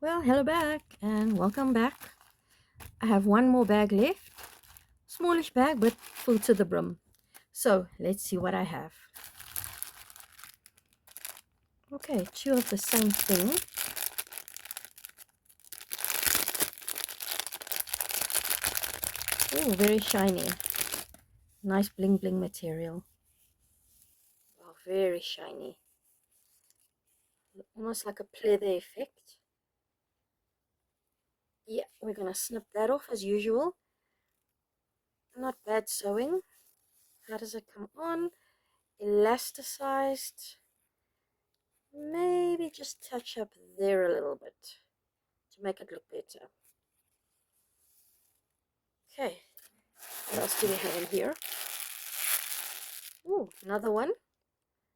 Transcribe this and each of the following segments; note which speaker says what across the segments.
Speaker 1: Well, hello back and welcome back. I have one more bag left. Smallish bag, but full to the brim. So let's see what I have. Okay, two of the same thing. Oh, very shiny. Nice bling bling material. Wow, very shiny. Almost like a pleather effect. Yeah, we're going to snip that off as usual. Not bad sewing. How does it come on? Elasticized. Maybe just touch up there a little bit to make it look better. Okay, what else do we have in here? Ooh, another one.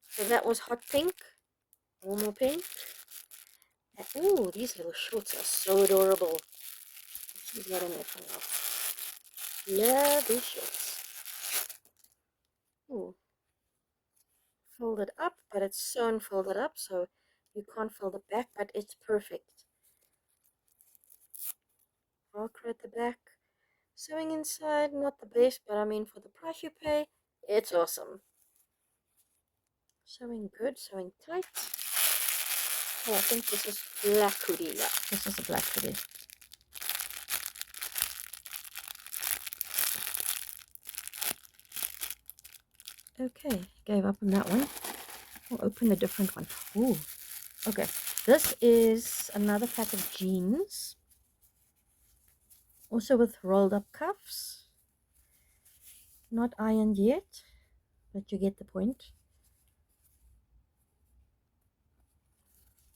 Speaker 1: So that was hot pink. One more pink. And, ooh, these little shorts are so adorable. She's got in there for now. Love these shorts. Ooh, folded up, but it's sewn folded up, so you can't fold it back, but it's perfect. Velcro at the back. Sewing inside, not the best, but I mean, for the price you pay, it's awesome. Sewing good, sewing tight. Oh, I think this is black hoodie. Yeah, this is a black hoodie. Okay, gave up on that one. We'll open a different one. Ooh, okay. This is another pack of jeans. Also with rolled up cuffs. Not ironed yet, but you get the point.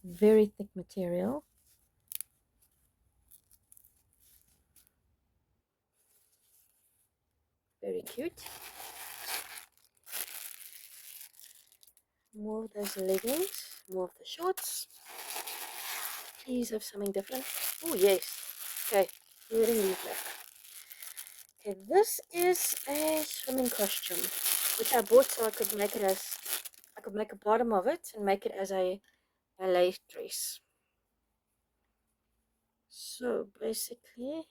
Speaker 1: Very thick material. Very cute. More of those leggings. More of the shorts. Please have something different. Oh, yes. Okay, wearing these back. Okay, this is a swimming costume, which I bought so I could make a bottom of it and make it as a ballet dress. So basically,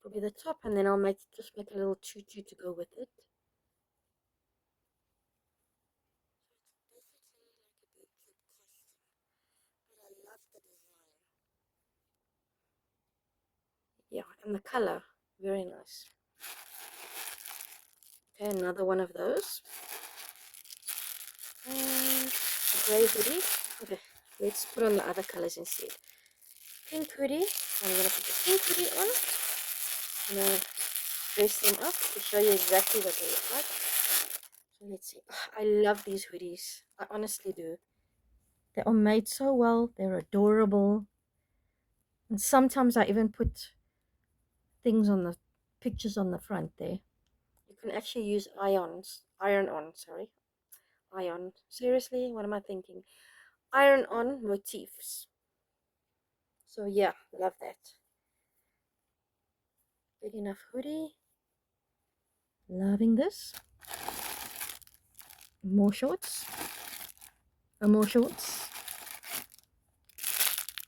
Speaker 1: it'll be the top, and then I'll just make a little tutu to go with it. Yeah, and the color, very nice. Okay, another one of those. And a grey hoodie. Okay, let's put on the other colors instead. Pink hoodie. I'm going to put the pink hoodie on. I'm going to dress them up to show you exactly what they look like. So let's see. I love these hoodies. I honestly do. They are made so well. They're adorable. And sometimes I even put things on the pictures on the front there. You can actually use iron on, sorry. Iron. Seriously, what am I thinking? Iron on motifs. So yeah, love that. Big enough hoodie. Loving this. More shorts. More shorts.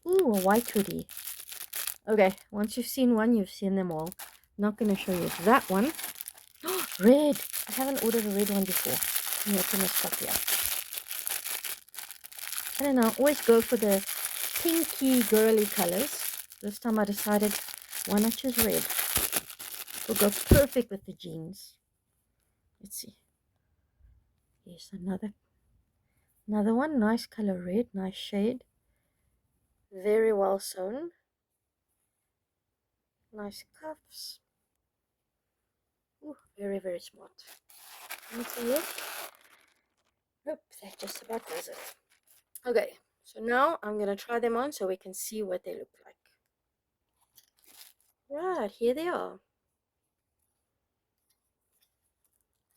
Speaker 1: Ooh, a white hoodie. Okay, once you've seen one, you've seen them all. Not going to show you that one. Red. I haven't ordered a red one before. Let me open this up here. I don't know. I always go for the pinky girly colors. This time I decided, why not choose red? Will go perfect with the jeans. Let's see. Here's another one. Nice color red. Nice shade. Very well sewn. Nice cuffs. Ooh, very, very smart. Let me see. Nope, that just about does it. Okay, so now I'm going to try them on so we can see what they look like. Right, here they are.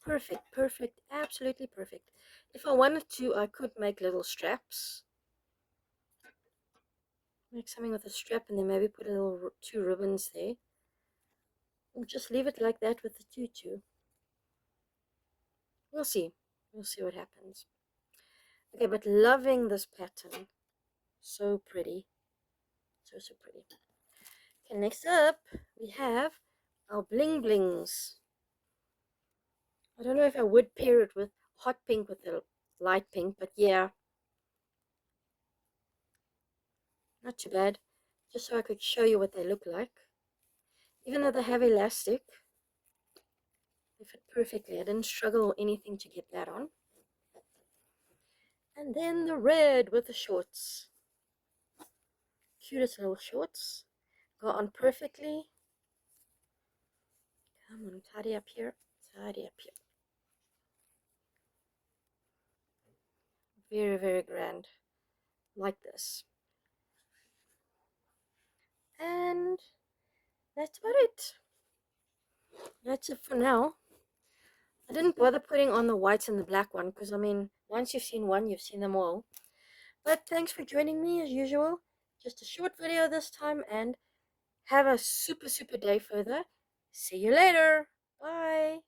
Speaker 1: Perfect, perfect, absolutely perfect. If I wanted to, I could make little straps. Make something with a strap and then maybe put a little two ribbons there. Or just leave it like that with the tutu. We'll see. We'll see what happens. Okay, but loving this pattern. So pretty. So, so pretty. Okay, next up, we have our bling blings. I don't know if I would pair it with hot pink with the light pink, but yeah, not too bad. Just so I could show you what they look like. Even though they have elastic, they fit perfectly. I didn't struggle or anything to get that on. And then the red with the shorts. Cutest little shorts. Go on perfectly. Come on, tidy up here. Tidy up here. Very, very grand. Like this. And that's about it. That's it for now. I didn't bother putting on the whites and the black one because, I mean, once you've seen one, you've seen them all. But thanks for joining me as usual. Just a short video this time, and have a super, super day further. See you later. Bye.